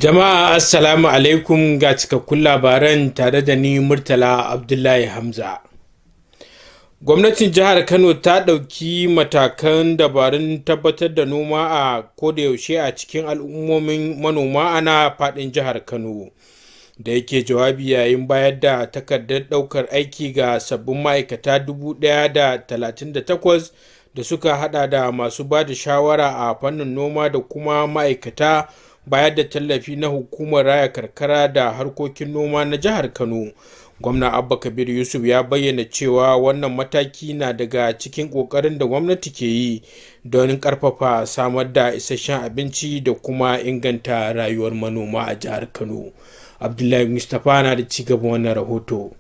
Jama'a assalamu alaikum ga cikakkun labaran tare da ni Murtala Abdullahi Hamza. Gwamnatin jihar Kano ta ɗauki matakan dabarun tabbatar da noma a kodayaushe a cikin al'ummomin manoma ana faɗin jihar Kano. Da yake jawabi yayin bayar da takardar ɗaukar aiki ga sabbin ma'aikata 1,038 da suka hada da masu ba da shawara a fannin noma da kuma ma'aikata bayar da tallafi na hukumar raya karkara da harkokin noma na jihar Kano. Gwamna Abba Kabir Yusuf ya bayyana cewa wannan mataki na daga cikin ƙoƙarin da gwamnati ke yi don ƙarfafa samar da isasshen abinci da kuma inganta rayuwar manoma a jihar Kano. Abdullahi Mustapha na da cigaban wannan rahoto.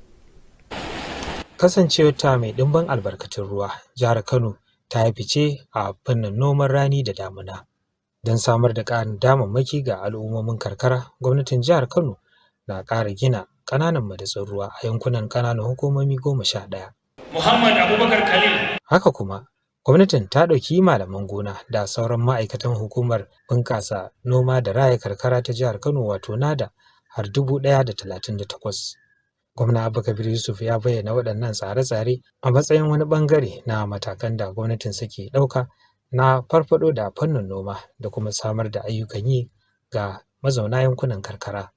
Kasancewar ta mai ɗimbin albarkatun ruwa, jihar Kano ta yi fice a fannin noman rani da damuna. Don samar da ƙarin damammaki ga al'ummomin karkara, gwamnatin jihar Kano na ƙara gina ƙananan madatsun ruwa a yankunan ƙananan hukumomi 11. Muhammad Abubakar Khalil. Haka kuma, gwamnatin ta ɗauki malaman gona da sauran ma'aikatan hukumar bunƙasa noma da raya karkara ta jihar Kano wato NADA har 1,038. Gwamna Abba Kabir Yusuf ya bayyana waɗannan tsare-tsare a matsayin wani ɓangare na matakan da gwamnatin suke ɗauka na farfaɗo da fannin noma da kuma samar da ayyukan yi ga mazauna yankunan karkara.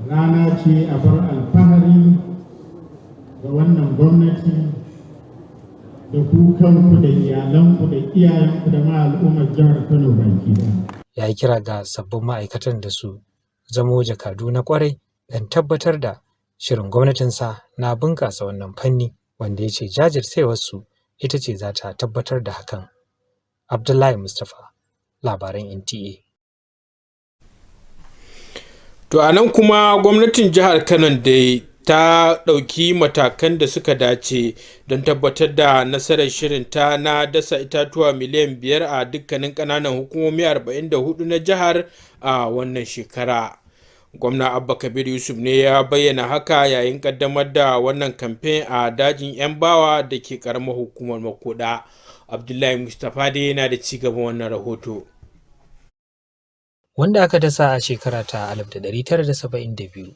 Rana ce a bar alfahari ga wannan gwamnati da kukanku da iyalanku da iyayenku da ma al'ummar jihar Kano baki ɗaya. Ya yi kira ga sabbin ma'aikatan da su zamo jakadu na kwarai don tabbatar da shirin gwamnatinsa na bunƙasa wannan fanni, wanda ya ce jajircewarsu ita ce za ta tabbatar da hakan. Abdullahi Mustapha, labaran NTA. To a nan kuma gwamnatin jihar Kano da ta ɗauki matakan da suka dace don tabbatar da nasarar shirinta na dasa itatuwa miliyan 5 a dukkanin ƙananan hukumomi 44 na jihar a wannan shekara. Gwamna Abba Kabir Yusuf ne ya bayyana haka yayin ƙaddamar da wannan kamfen a dajin 'yan bawa da ke ƙaramar hukumar Makoda. Abdullahi Mustapha dai yana da cigaban wannan rahoto. Wanda aka dasa a shekara ta 1972,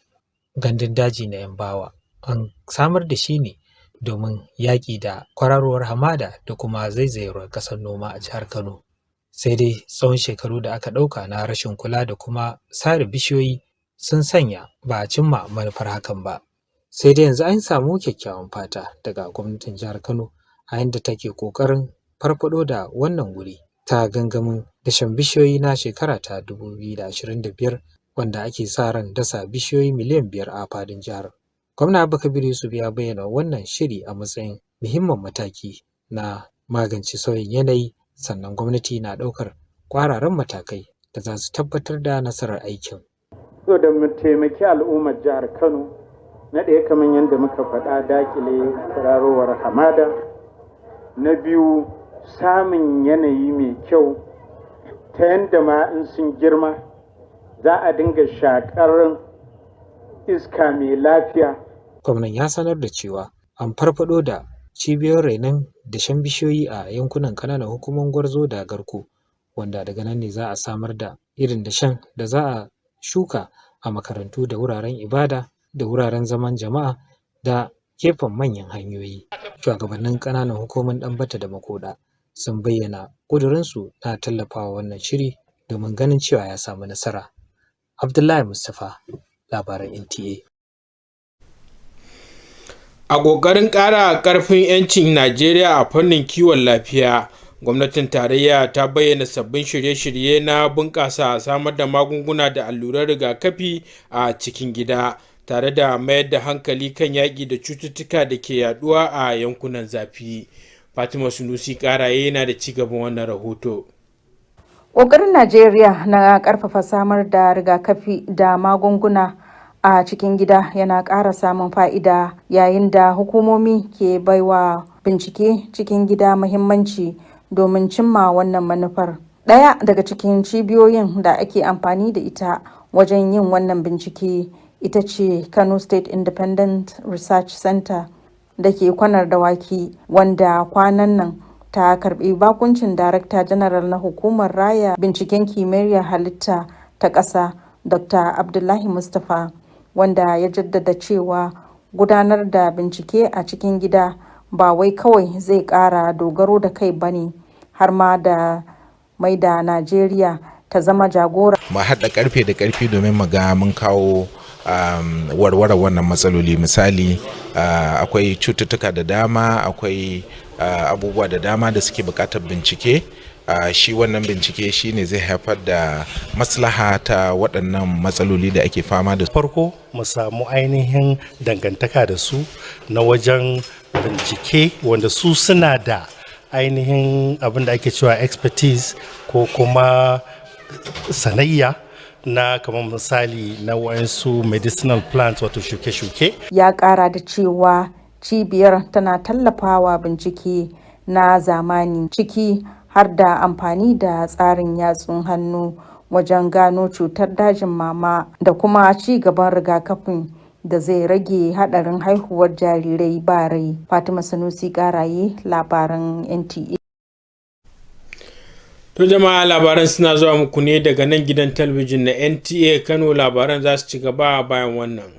gandun daji na 'yan bawa an samar da shi ne domin yaƙi da kwararowar hamada da kuma zaizayewar ƙasar noma a jihar Kano. Sai dai tsawon shekaru da aka ɗauka na rashin kula da kuma sare bishiyoyi sun sanya ba a cimma manufar hakan ba. Sai dai yanzu an samu kyakkyawan fata daga gwamnatin jihar Kano a yadda take ƙoƙarin farfaɗo da wannan wuri ta gangamin dashen bishiyoyi na shekara ta 2025 wanda ake sa ran dasa bishiyoyi miliyan 5 a fadin jihar. Gwamna Abba Kabir Yusuf ya bayyana wannan shiri a matsayin muhimmin mataki na magance sauyin yanayi, sannan gwamnati na ɗaukar ƙwararan matakai da za su tabbatar da nasarar aikin. So da mu taimaki al'ummar jihar Kano, na ɗaya kamar yadda muka faɗa dakile kwararowar hamada, na biyu samun yanayi mai kyau ta yadda ma in sun girma za a dinga shakar iska mai lafiya. Gwamnan ya sanar da cewa an farfado da cibiyoyin rainon dashen bishiyoyi a yankunan ƙananan hukumar Gwarzo da Garko, wanda daga nan ne za a samar da irin dashen da za a shuka a makarantu da wuraren ibada da wuraren zaman jama'a da gefen manyan hanyoyi. Shugabannin ƙananan hukumar Ɗanbata da Makoda sun bayyana ƙudurinsu na tallafawa wannan shiri domin ganin cewa ya samu nasara. Abdullahi Mustapha, labaran NTA. A ƙoƙarin ƙara ƙarfin 'yancin Najeriya a fannin kiwon lafiya, gwamnatin tarayya ta bayyana sabbin shirye-shirye na bunƙasa samar da magunguna da alluran rigakafi a cikin gida, tare da mayar da hankali kan yaƙi da cututtuka da ke yaduwa a yankunan zafi. Fatima Sunusi Karaye yana da cigaban wannan rahoto. Ƙoƙarin Najeriya na ƙarfafa samar da rigakafi da magunguna a cikin gida yana ƙara samun fa'ida yayin da hukumomi ke baiwa bincike cikin gida muhimmanci domin cimma wannan manufar. Ɗaya daga cikin cibiyoyin da ake amfani da ita wajen yin wannan bincike ita ce Kano State Independent Research Center da ke Kwanar Dawaki, wanda kwanan nan ta karbi bakuncin Darakta Janaral na Hukumar Raya Binciken Kimiyyar Halitta ta ƙasa Dr. Abdullahi Mustapha, wanda ya jaddada cewa gudanar da bincike a cikin gida ba wai kawai zai ƙara dogaro da kai ba ne, har ma da mai da Najeriya ta zama jagora. Mu haɗa ƙarfe da ƙarfi domin mu ga mun kawo warware wannan matsaloli. Misali, akwai cututtuka da dama, akwai abubuwa da dama da suke buƙatar bincike. Shi wannan bincike shi ne zai haifar da maslaha ta waɗannan matsaloli da ake fama da su. Farko mu samu ainihin dangantaka da su na wajen bincike wanda su suna da ainihin abin da ake cewa expertise ko kuma sanayya na kamar misali na wayansu medicinal plants wato shuke-shuke. Ya ƙara da cewa cibiyar tana tallafawa bincike na zamani, ciki har da amfani da tsarin yatsun hannu wajen gano cutar dajin mama da kuma ci gaban rigakafin da zai rage haɗarin haihuwar jarirai ba rai. Fatima Sanusi Karaye, labaran NTA. To jama'a, labaran suna zuwa muku ne daga nan gidan talabijin na NTA Kano. Labaran za su ci gaba bayan wannan.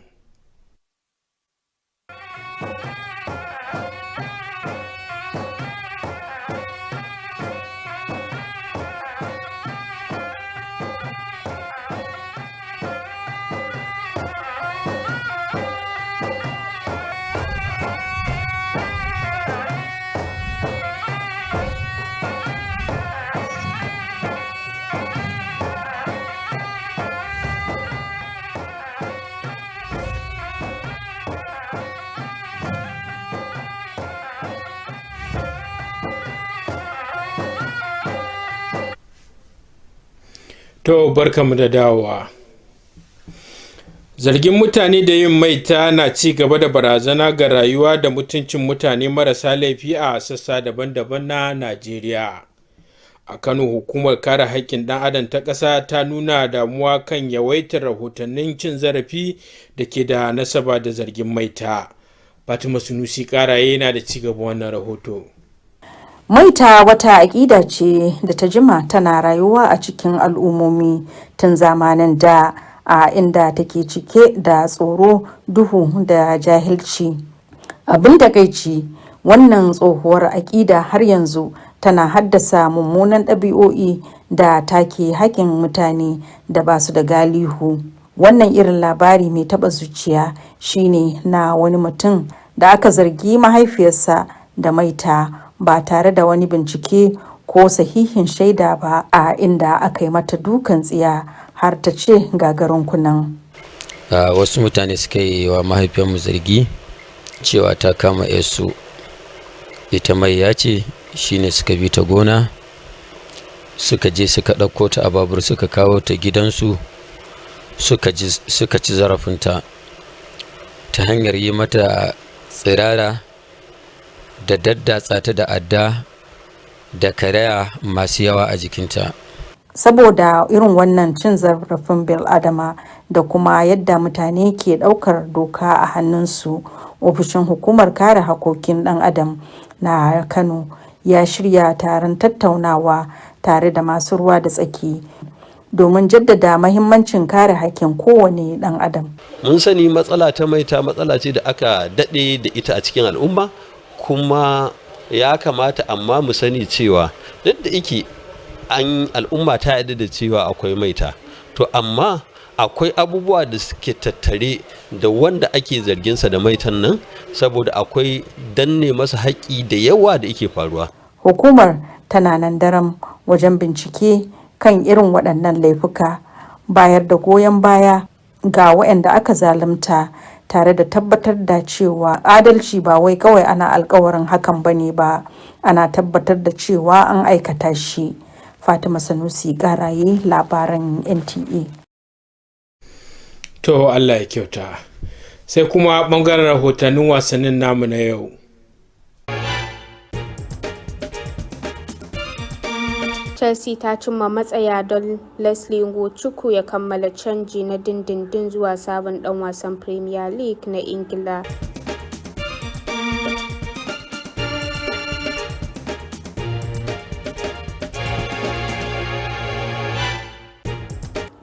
To barkamu da dawowa. Zargin mutane da yin maita na ci gaba da barazana ga rayuwa da mutuncin mutane marasa laifi a sassa daban-daban na Najeriya. A Kano, hukumar kare haƙƙin ɗan adam ta ƙasa ta nuna damuwa kan yawaitar rahotannin cin zarafi da ke da nasaba da zargin maita. Fatima Sanusi Karaye yana da ci gaba wannan rahoto. Maita wata aƙida ce da ta jima tana rayuwa a cikin al'ummomi tun zamanin da, a inda take cike da tsoro, duhu da jahilci. Abin takaici, wannan tsohuwar aƙida har yanzu tana haddasa mummunan ɗabi'o'i da take haƙƙin mutane da ba su da galihu. Wannan irin labari mai taɓa zuciya shine na wani mutum da aka zargi mahaifiyarsa da maita ba tare da wani bincike ko sahihin shaida ba, a inda aka yi mata dukan tsiya har ta ce gagarin kunan. Wasu mutane suka yi wa mahaifiyarmu zargi cewa ta kama yasu ita mai ya ce, shine suka bi ta gona, suka je suka ɗauko ta a babur suka kawo ta gidansu, suka ci zarafinta ta hanyar yi mata tsirara da daddatsa ta da adda da karaya masu yawa a jikinta. Saboda irin wannan cin zarafin bil'adama da kuma yadda mutane ke ɗaukar doka a hannunsu, ofishin hukumar kare haƙƙoƙin ɗan adam na Kano ya shirya taron tattaunawa tare da masu ruwa da tsaki domin jaddada mahimmancin kare haƙƙin kowane ɗan adam. Mun sani matsala ta maita matsala ce da aka daɗe da ita a cikin al'umma, kuma ya kamata amma mu sani cewa duk da yake al'umma ta yarda da cewa akwai maita, to amma akwai abubuwa da suke tattare da wanda ake zarginsa da maitan nan, saboda akwai danne masa haƙƙi da yawa da yake faruwa. Hukumar tana nan daram wajen bincike kan irin waɗannan laifuka, bayar da goyon baya ga waɗanda aka zalunta, tare da tabbatar da cewa adalci ba wai kawai ana alkawarin hakan bane ba, ana tabbatar da cewa an aikata shi. Fatima Sanusi Karaye, labaran NTA. To Allah ya kyauta. Sai kuma bangaren rahotannin wasannin namu na yau. Chelsea ta cimma matsaya don Leslie Ngochukwu ya kammala canji na dindindin zuwa sabon dan wasan Premier League na Ingila.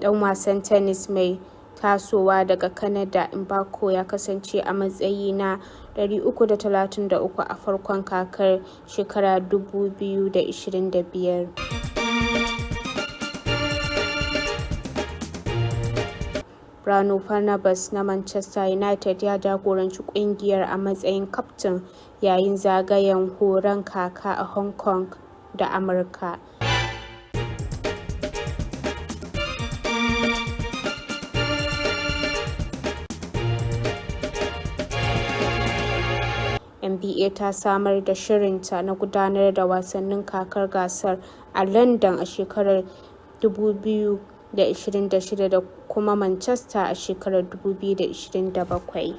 Ɗan wasan tennis mai tasowa daga Canada Nta Kano ya kasance a matsayi na 333 a farkon kakar shekara 2025. Bruno Fernandes na Manchester United ya jagoranci kungiyar a matsayin kaftin yayin zagayen horon kaka a Hong Kong da Amurka. NBA ta samar da shirinta na gudanar da wasannin kakar gasar a London a shekarar 2026 da kuma Manchester a shekarar 2027.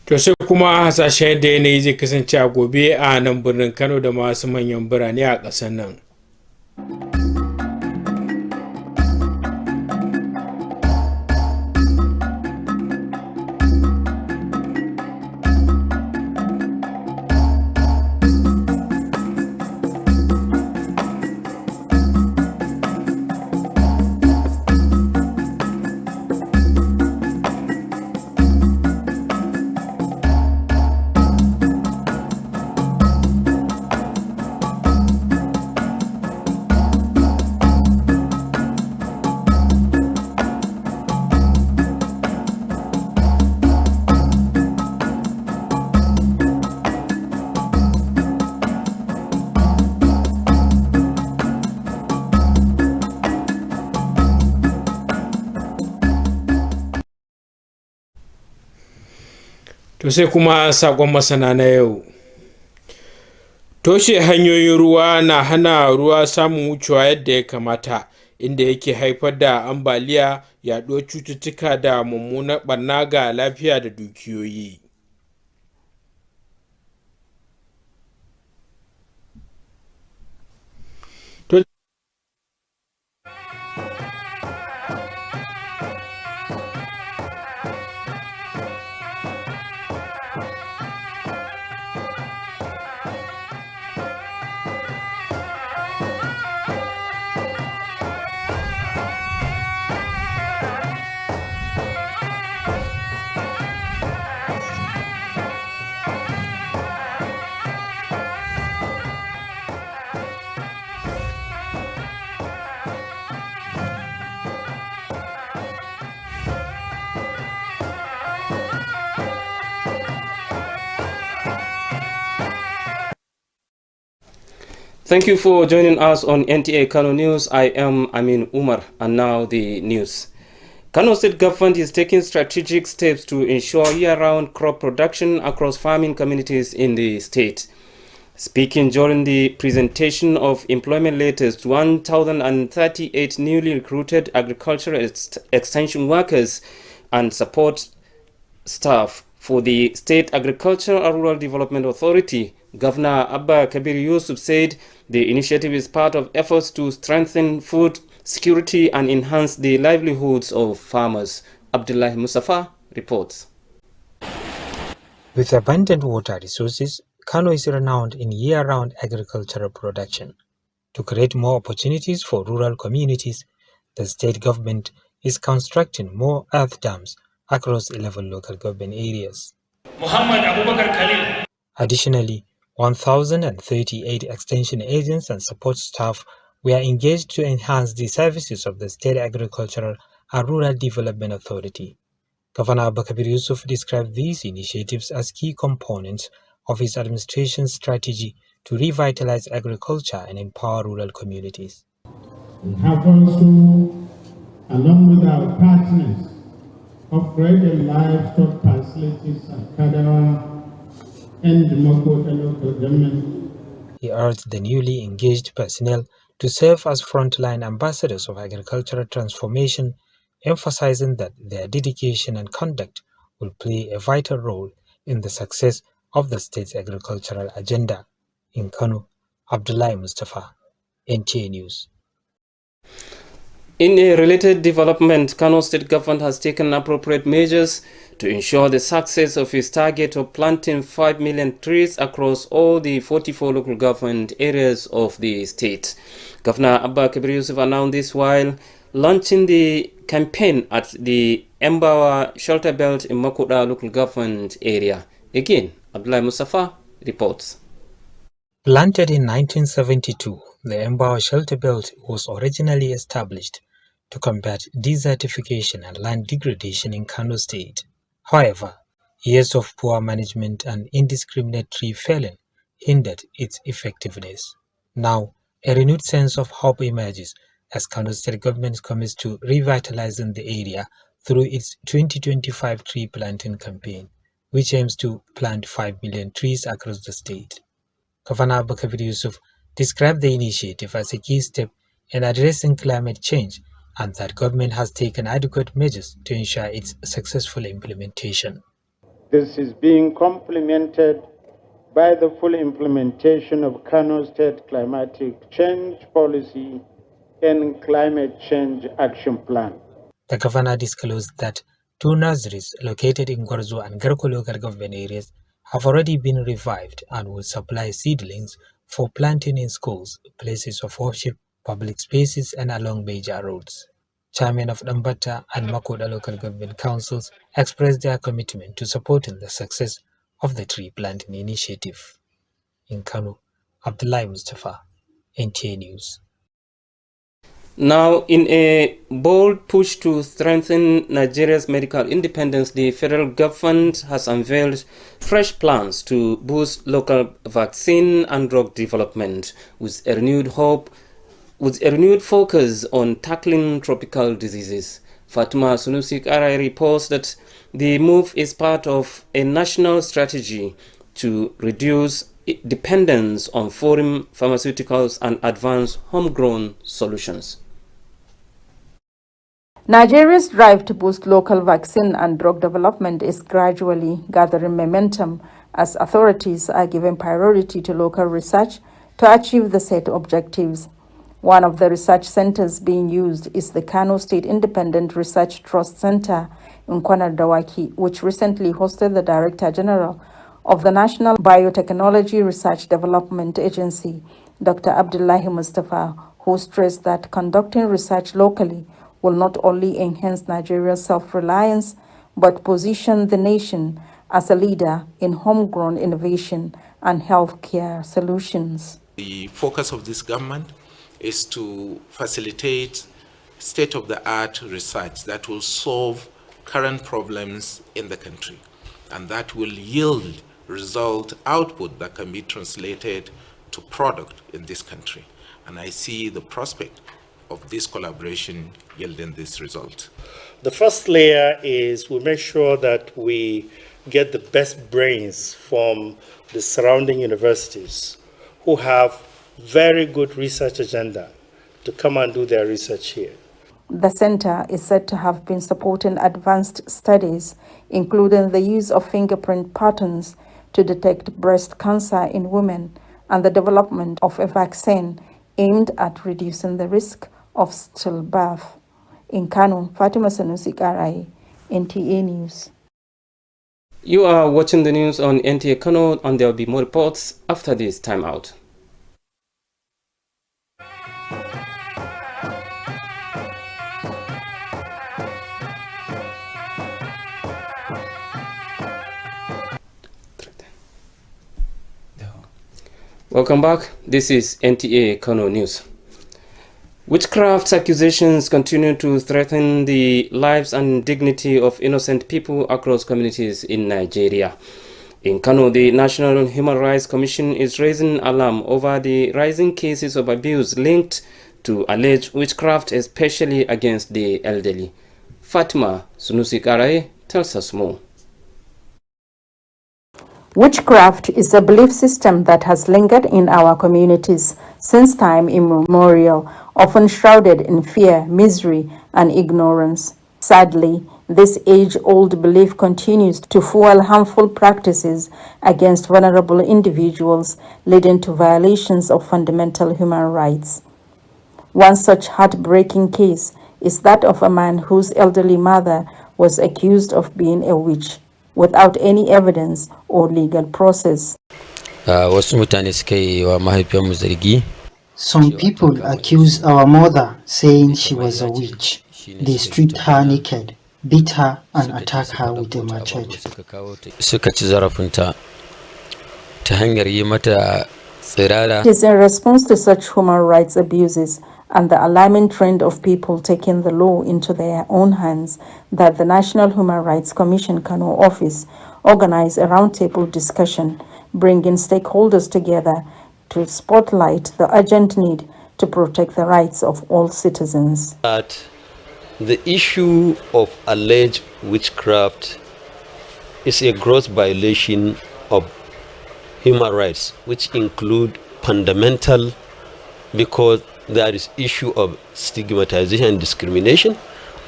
To sai kuma hasashen yadda yanayi zai kasance a gobe a nan birnin Kano da masu manyan birane a ƙasar nan. To sai kuma sakon masana na yau. Toshe hanyoyin ruwa na hana ruwa samun wucewa yadda ya kamata, inda yake haifar da ambaliya, yaɗuwar cututtuka da mummunar ɓarna ga lafiya da dukiyoyi. Thank you for joining us on Nta Kano News. I am Amin Umar, and now the news. Kano State Government is taking strategic steps to ensure year-round crop production across farming communities in the state. Speaking during the presentation of employment letters to 1,038 newly recruited agricultural extension workers and support staff for the State Agricultural and Rural Development Authority, Governor Abba Kabir Yusuf said the initiative is part of efforts to strengthen food security and enhance the livelihoods of farmers. Abdullahi Mustafa reports. With abundant water resources, Kano is renowned in year-round agricultural production. To create more opportunities for rural communities, the state government is constructing more earth dams across 11 local government areas. Additionally, 1,038 extension agents and support staff were engaged to enhance the services of the State Agricultural and Rural Development Authority. Governor Bakabir Yusuf described these initiatives as key components of his administration's strategy to revitalize agriculture and empower rural communities. We have also, along with our partners, upgraded livestock facilities at Kadawa and the Makota local government. He urged the newly engaged personnel to serve as frontline ambassadors of agricultural transformation, emphasizing that their dedication and conduct will play a vital role in the success of the state's agricultural agenda. In Kano, Abdullahi Mustafa, NTA News. In a related development, Kano State Government has taken appropriate measures to ensure the success of its target of planting 5 million trees across all the 44 local government areas of the state. Governor Abba Kabir Yusuf announced this while launching the campaign at the Embawa Shelter Belt in Makuda local government area. Again, Abdullah Mustafa reports. Planted in 1972, the Embawa Shelter Belt was originally established to combat desertification and land degradation in Kano State. However, years of poor management and indiscriminate tree felling hindered its effectiveness. Now, a renewed sense of hope emerges as Kano State government commits to revitalizing the area through its 2025 tree planting campaign, which aims to plant 5 million trees across the state. Governor Abba Kabir Yusuf described the initiative as a key step in addressing climate change and that government has taken adequate measures to ensure its successful implementation. This is being complemented by the full implementation of Kano State Climatic Change Policy and Climate Change Action Plan. The governor disclosed that 2 nurseries located in Gorzo and Garko local government areas have already been revived and will supply seedlings for planting in schools, places of worship, public spaces, and along major roads. Chairman of Dambata and Makoda local government councils expressed their commitment to supporting the success of the tree planting initiative. In Kano, Abdullahi Mustafa, NTA News. Now, in a bold push to strengthen Nigeria's medical independence, the federal government has unveiled fresh plans to boost local vaccine and drug development with a renewed focus on tackling tropical diseases. Fatima Sunusik Arai reports that the move is part of a national strategy to reduce dependence on foreign pharmaceuticals and advance homegrown solutions. Nigeria's drive to boost local vaccine and drug development is gradually gathering momentum as authorities are giving priority to local research to achieve the set objectives. One of the research centers being used is the Kano State Independent Research Trust Center in Kwanar Dawaki, which recently hosted the Director General of the National Biotechnology Research Development Agency, Dr. Abdullahi Mustafa, who stressed that conducting research locally will not only enhance Nigeria's self-reliance, but position the nation as a leader in homegrown innovation and healthcare solutions. The focus of this government is to facilitate state-of-the-art research that will solve current problems in the country, and that will yield result output that can be translated to product in this country. And I see the prospect of this collaboration yielding this result. The first layer is we make sure that we get the best brains from the surrounding universities who have very good research agenda to come and do their research here. The center is said to have been supporting advanced studies, including the use of fingerprint patterns to detect breast cancer in women and the development of a vaccine aimed at reducing the risk of stillbirth. In Kano, Fatima Sanusi Karai, NTA News. You are watching the news on Nta Kano, and there will be more reports after this timeout. Welcome back. This is Nta Kano News. Witchcraft accusations continue to threaten the lives and dignity of innocent people across communities in Nigeria. In Kano, the National Human Rights Commission is raising alarm over the rising cases of abuse linked to alleged witchcraft, especially against the elderly. Fatima Sunusi Karai tells us more. Witchcraft is a belief system that has lingered in our communities since time immemorial, often shrouded in fear, misery, and ignorance. Sadly, this age-old belief continues to fuel harmful practices against vulnerable individuals, leading to violations of fundamental human rights. One such heartbreaking case is that of a man whose elderly mother was accused of being a witch without any evidence or legal process. Wasu mutane suka yi wa mahaifiyarmu zargi. Some people accuse our mother, saying she was a witch. They stripped her naked, beat her, and attacked her with a machete. Suka ci zarafinta ta hanyar yi mata tsirara. It is in response to such human rights abuses and the alarming trend of people taking the law into their own hands that the National Human Rights Commission Kano office organized a roundtable discussion, bringing stakeholders together to spotlight the urgent need to protect the rights of all citizens. That the issue of alleged witchcraft is a gross violation of human rights, which include fundamental, because there is issue of stigmatization and discrimination,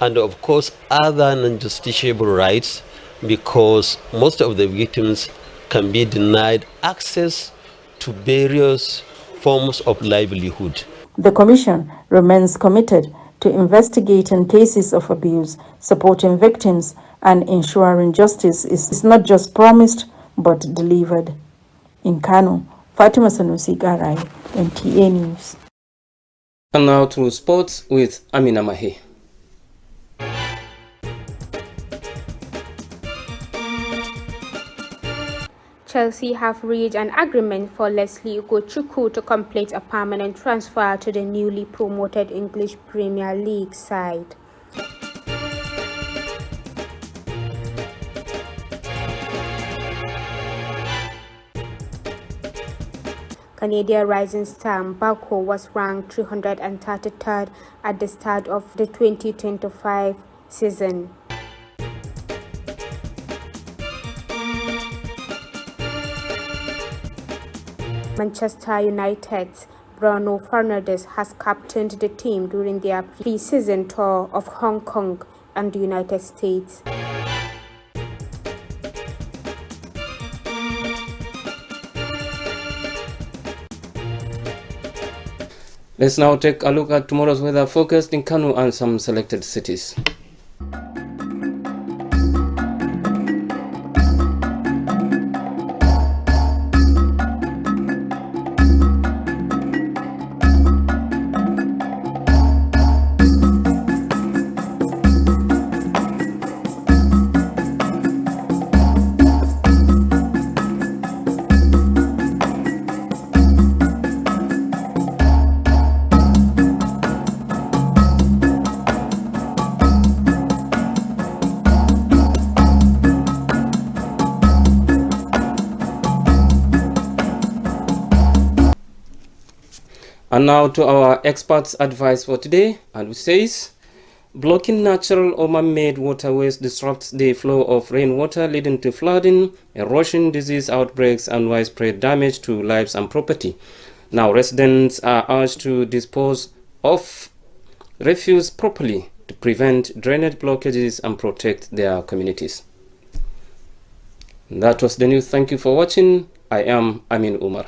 and of course other non-justiciable rights, because most of the victims can be denied access to various forms of livelihood. The Commission remains committed to investigating cases of abuse, supporting victims, and ensuring justice is not just promised but delivered. In Kano, Fatima Sanusi Garai, NTA News. And now to sports with Amina Mahi. Chelsea have reached an agreement for Leslie Ugochukwu to complete a permanent transfer to the newly promoted English Premier League side. Canadian rising star Mbako was ranked 333rd at the start of the 2025 season. Manchester United's Bruno Fernandes has captained the team during their pre-season tour of Hong Kong and the United States. Let's now take a look at tomorrow's weather forecast in Kano and some selected cities. And now to our experts' advice for today, and it says, blocking natural or man-made waterways disrupts the flow of rainwater, leading to flooding, erosion, disease outbreaks, and widespread damage to lives and property. Now, residents are urged to dispose of refuse properly to prevent drainage blockages and protect their communities. That was the news. Thank you for watching. I am Amin Umar.